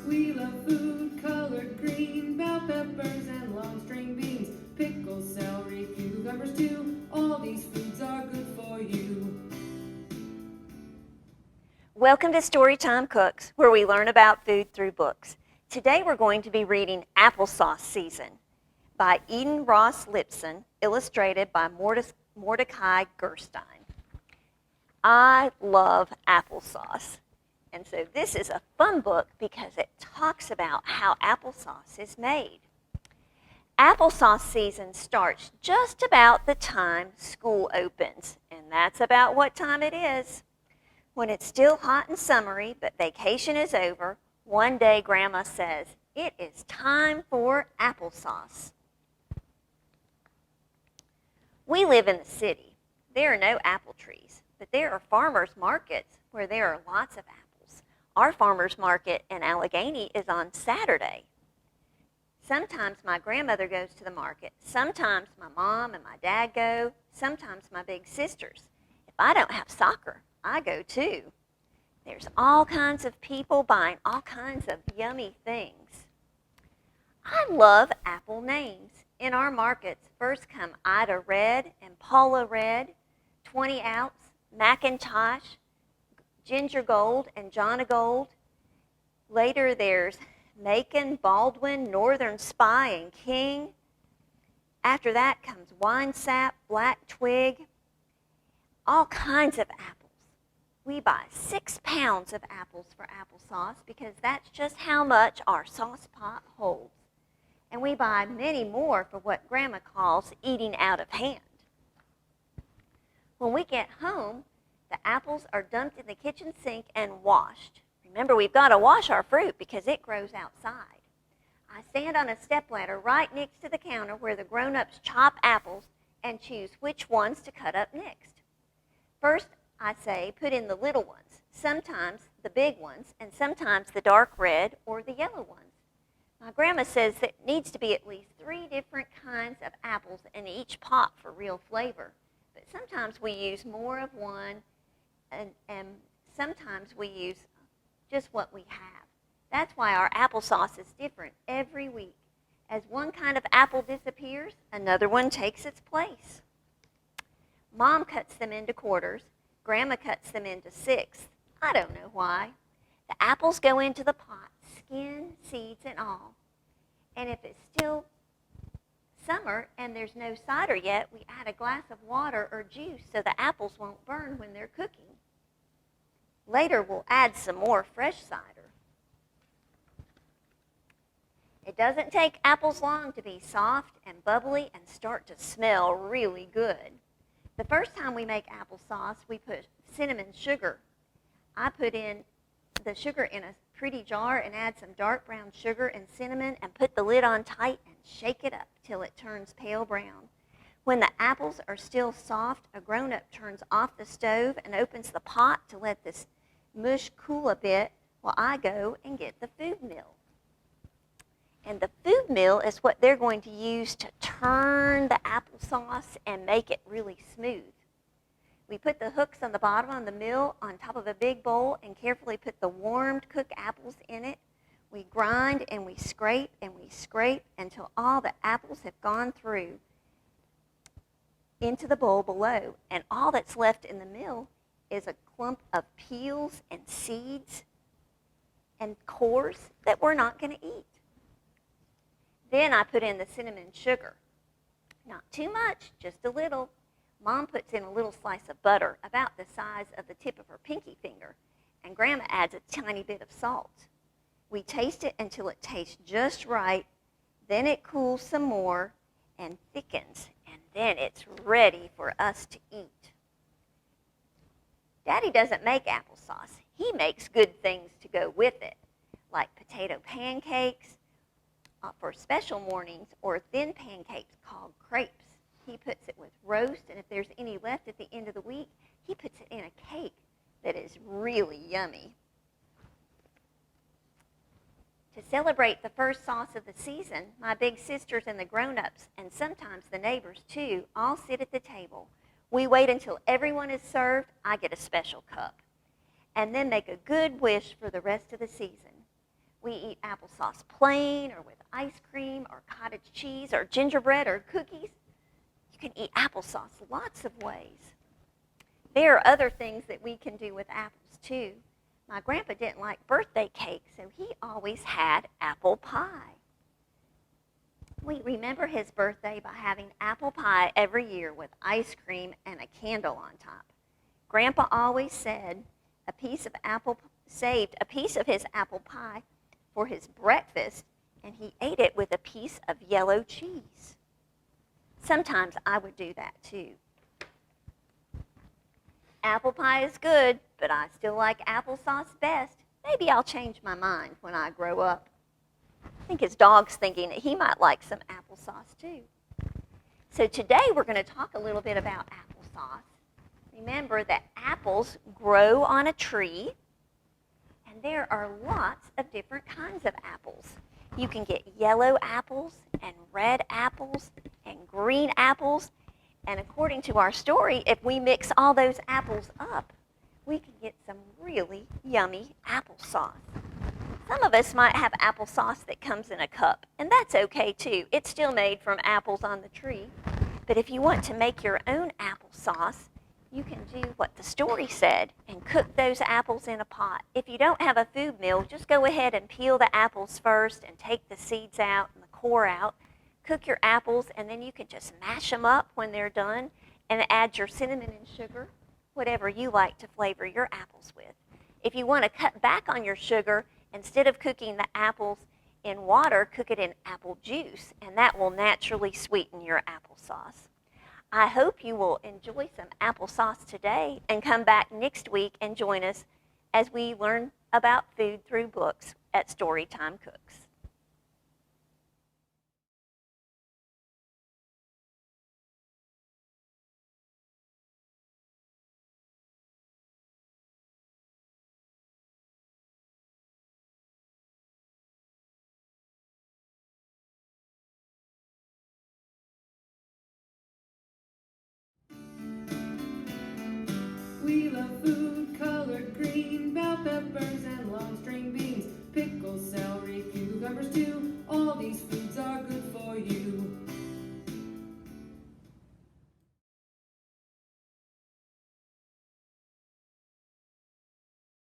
We love food colored green, bell peppers and long string beans, pickles, celery, cucumbers too. All these foods are good for you. Welcome to Storytime Cooks, where we learn about food through books. Today we're going to be reading Applesauce Season by Eden Ross Lipson, illustrated by Mordecai Gerstein. I love applesauce. And so this is a fun book because it talks about how applesauce is made. Applesauce season starts just about the time school opens, and that's about what time it is. When it's still hot and summery, but vacation is over, one day Grandma says, "It is time for applesauce." We live in the city. There are no apple trees, but there are farmers markets where there are lots of apples. Our farmers market in Allegheny is on Saturday. Sometimes my grandmother goes to the market. Sometimes my mom and my dad go. Sometimes my big sisters. If I don't have soccer, I go too. There's all kinds of people buying all kinds of yummy things. I love apple names. In our markets, first come Ida Red and Paula Red, 20 ounce, Macintosh, Ginger Gold and Jonna Gold. Later there's Macon, Baldwin, Northern Spy, and King. After that comes Wine Sap, Black Twig, all kinds of apples. We buy 6 pounds of apples for applesauce because that's just how much our sauce pot holds. And we buy many more for what Grandma calls eating out of hand. When we get home, the apples are dumped in the kitchen sink and washed. Remember, we've got to wash our fruit because it grows outside. I stand on a stepladder right next to the counter where the grown-ups chop apples and choose which ones to cut up next. First, I say put in the little ones, sometimes the big ones, and sometimes the dark red or the yellow ones. My grandma says there needs to be at least 3 different kinds of apples in each pot for real flavor. But sometimes we use more of one, and sometimes we use just what we have. That's why our applesauce is different every week. As one kind of apple disappears, another one takes its place. Mom cuts them into quarters. Grandma cuts them into 6. I don't know why. The apples go into the pot, skin, seeds, and all. And if it's still summer and there's no cider yet, we add a glass of water or juice so the apples won't burn when they're cooking. Later, we'll add some more fresh cider. It doesn't take apples long to be soft and bubbly and start to smell really good. The first time we make applesauce, we put cinnamon sugar. I put in the sugar in a pretty jar and add some dark brown sugar and cinnamon and put the lid on tight and shake it up till it turns pale brown. When the apples are still soft, a grown-up turns off the stove and opens the pot to let this mush cool a bit while I go and get the food mill. And the food mill is what they're going to use to turn the applesauce and make it really smooth. We put the hooks on the bottom of the mill on top of a big bowl and carefully put the warmed cooked apples in it. We grind and we scrape until all the apples have gone through into the bowl below. And all that's left in the mill is a clump of peels and seeds and cores that we're not going to eat. Then I put in the cinnamon sugar. Not too much, just a little. Mom puts in a little slice of butter, about the size of the tip of her pinky finger, and Grandma adds a tiny bit of salt. We taste it until it tastes just right, then it cools some more and thickens, and then it's ready for us to eat. Daddy doesn't make applesauce. He makes good things to go with it, like potato pancakes, for special mornings, or thin pancakes called crepes. He puts it with roast, and if there's any left at the end of the week, he puts it in a cake that is really yummy. To celebrate the first sauce of the season, my big sisters and the grown-ups, and sometimes the neighbors too, all sit at the table. We wait until everyone is served. I get a special cup. And then make a good wish for the rest of the season. We eat applesauce plain or with ice cream or cottage cheese or gingerbread or cookies. You can eat applesauce lots of ways. There are other things that we can do with apples too. My grandpa didn't like birthday cake, so he always had apple pie. We remember his birthday by having apple pie every year with ice cream and a candle on top. Grandpa always said saved a piece of his apple pie for his breakfast, and he ate it with a piece of yellow cheese. Sometimes I would do that too. Apple pie is good, but I still like applesauce best. Maybe I'll change my mind when I grow up. I think his dog's thinking that he might like some applesauce too. So today we're going to talk a little bit about applesauce. Remember that apples grow on a tree, and there are lots of different kinds of apples. You can get yellow apples and red apples and green apples. And according to our story, if we mix all those apples up, we can get some really yummy applesauce. Some of us might have applesauce that comes in a cup, and that's okay too. It's still made from apples on the tree. But if you want to make your own applesauce, you can do what the story said and cook those apples in a pot. If you don't have a food mill, just go ahead and peel the apples first and take the seeds out and the core out. Cook your apples, and then you can just mash them up when they're done and add your cinnamon and sugar, whatever you like to flavor your apples with. If you want to cut back on your sugar, instead of cooking the apples in water, cook it in apple juice, and that will naturally sweeten your applesauce. I hope you will enjoy some applesauce today and come back next week and join us as we learn about food through books at Storytime Cooks. We love food colored green, bell peppers and long string beans, pickles, celery, cucumbers too. All these foods